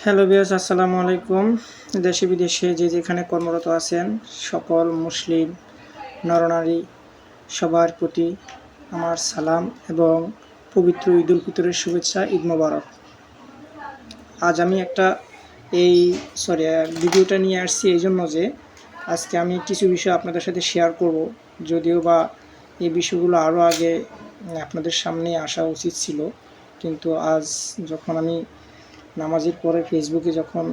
Hello viewers, আসসালামু আলাইকুম। দেশে বিদেশে যে যেখানে কর্মরত আছেন সকল মুসলিম নরনারী সবার প্রতি আমার সালাম এবং পবিত্র ঈদ উল ফিতরের শুভেচ্ছা, ঈদ মোবারক। আজ আমি এই ভিডিওটা নিয়ে আসছি এই জন্য যে আজকে আমি কিছু বিষয় আপনাদের সাথে শেয়ার করব, যদিও বা এই বিষয়গুলো আরও আগে আপনাদের সামনে আসা উচিত ছিল, কিন্তু আজ যখন আমি নামাজের পরে ফেসবুকে যখন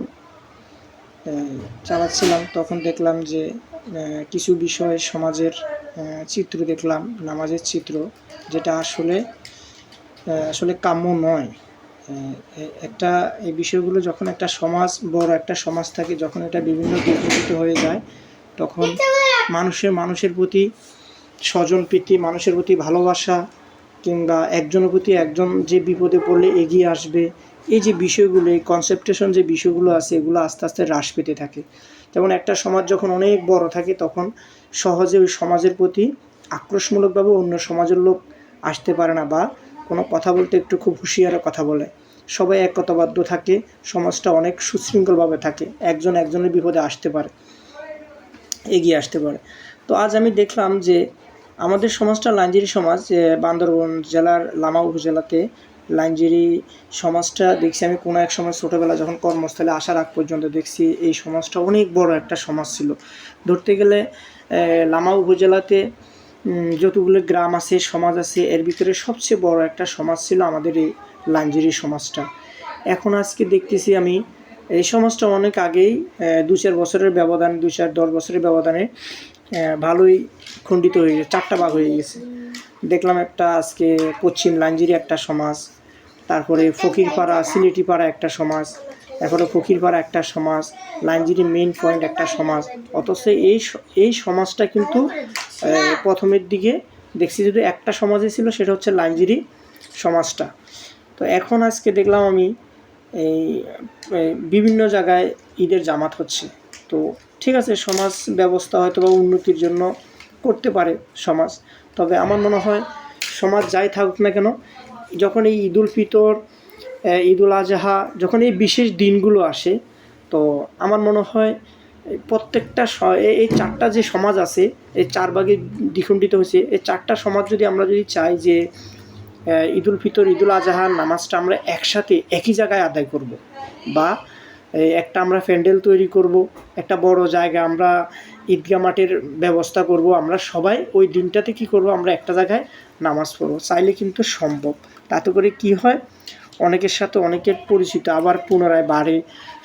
চালাচ্ছিলাম তখন দেখলাম যে কিছু বিষয় সমাজের চিত্র দেখলাম, নামাজের চিত্র, যেটা আসলে কাম্য নয়। এই বিষয়গুলো যখন একটা সমাজ, বড় একটা সমাজ থাকে, যখন এটা বিভিন্ন বিকশিত হয়ে যায়, তখন মানুষের প্রতি স্বজন প্রীতি, মানুষের প্রতি ভালোবাসা, কিংবা একজনের প্রতি একজন যে বিপদে পড়লে এগিয়ে আসবে, এই যে বিষয়গুলো, এই কনসেপ্টেশন যে বিষয়গুলো আছে, এগুলো আস্তে আস্তে হ্রাস পেতে থাকে। যেমন একটা সমাজ যখন অনেক বড় থাকে তখন সহজে ওই সমাজের প্রতি আক্রোশমূলকভাবে অন্য সমাজের লোক আসতে পারে না, বা কোনো কথা বলতে একটু খুব হুঁশিয়ারে কথা বলে। সবাই একতাবদ্ধ থাকে, সমাজটা অনেক সুশৃঙ্খলভাবে থাকে, একজন একজনের বিপদে আসতে পারে, এগিয়ে আসতে পারে। তো আজ আমি দেখলাম যে আমাদের সমাজটা লাইনজিরি সমাজ, বান্দরবান জেলার লামা উপজেলাতে লাইনজিরি সমাজটা দেখছি আমি কোনো এক সময় ছোটোবেলা যখন কর্মস্থলে আসার আগ পর্যন্ত দেখছি এই সমাজটা অনেক বড় একটা সমাজ ছিল। ধরতে গেলে লামা উপজেলাতে যতগুলো গ্রাম আছে, সমাজ আছে, এর ভিতরে সবচেয়ে বড় একটা সমাজ ছিল আমাদের এই লাইনজিরি সমাজটা। এখন আজকে দেখতেছি আমি এই সমাজটা অনেক আগেই 2-4 বছরের ব্যবধানে, 2-4-10 বছরের ব্যবধানে ভালোই খণ্ডিত হয়ে গেছে, 4টা ভাগ হয়ে গেছে। দেখলাম একটা আজকে পশ্চিম লাইনজিরি একটা সমাজ, তারপরে ফকিরপাড়া সিলেটিপাড়া একটা সমাজ, তারপরে ফকিরপাড়া একটা সমাজ, লাইনজিরি মেইন পয়েন্ট একটা সমাজ। অথচ এই সমাজটা কিন্তু প্রথমের দিকে দেখছি যদি একটা সমাজই ছিল, সেটা হচ্ছে লাইনজিরি সমাজটা। তো এখন আজকে দেখলাম আমি এই বিভিন্ন জায়গায় ঈদের জামাত হচ্ছে। তো ঠিক আছে, সমাজ ব্যবস্থা হয়তো বা উন্নতির জন্য করতে পারে সমাজ, তবে আমার মনে হয় সমাজ যাই থাকুক না কেন, যখন এই ঈদ উল ফিতর, ঈদ উল আজহা, যখন এই বিশেষ দিনগুলো আসে, তো আমার মনে হয় প্রত্যেকটা এই 4টা যে সমাজ আছে, এই 4 ভাগে দ্বিখণ্ডিত হয়েছে, এই 4টা সমাজ আমরা যদি চাই যে ঈদ উল ফিতর, ঈদ উল আজহার নামাজটা আমরা একসাথে একই জায়গায় আদায় করব, বা একটা আমরা প্যান্ডেল তৈরি করব, একটা বড় জায়গা আমরা ঈদগাহ মাঠের ব্যবস্থা করব, আমরা সবাই ওই দিনটাতে কি করব, আমরা একটা জায়গায় নামাজ পড়ব, চাইলে কিন্তু সম্ভব। তাতে করে কি হয়, অনেকের সাথে অনেকের পরিচিত আবার পুনরায় বাড়ে,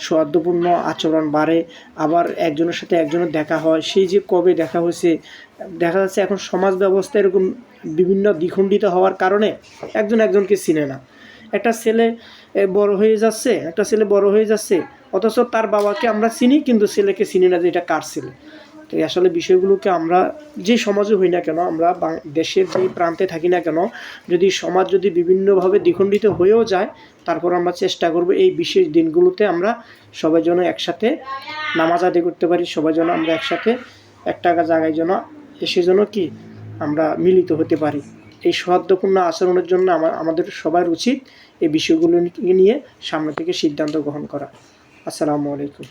সৌহার্দ্যপূর্ণ আচরণ বাড়ে, আবার একজনের সাথে একজনের দেখা হয়। সেই যে কবে দেখা হয়েছে, দেখা যাচ্ছে এখন সমাজ ব্যবস্থা এরকম বিভিন্ন দ্বিখণ্ডিত হওয়ার কারণে একজন একজনকে চিনে না। একটা ছেলে বড় হয়ে যাচ্ছে, অথচ তার বাবাকে আমরা চিনি, কিন্তু ছেলেকে চিনি না যে এটা কার ছেলে। তো আসলে বিষয়গুলোকে আমরা যে সমাজে হই না কেন, আমরা দেশের যে প্রান্তে থাকি না কেন, যদি সমাজ বিভিন্নভাবে দ্বিখণ্ডিত হয়েও যায়, তারপর আমরা চেষ্টা করব এই বিশেষ দিনগুলোতে আমরা সবাই যেন একসাথে নামাজ আদায় করতে পারি, সবাই যেন আমরা একসাথে একটা জায়গায় যেন এসে যেন কি আমরা মিলিত হতে পারি। এই সৌহার্দ্যপূর্ণ আচরণের জন্য আমাদের সবার উচিত এই বিষয়গুলো নিয়ে সামনে থেকে সিদ্ধান্ত গ্রহণ করা। আসসালামু আলাইকুম।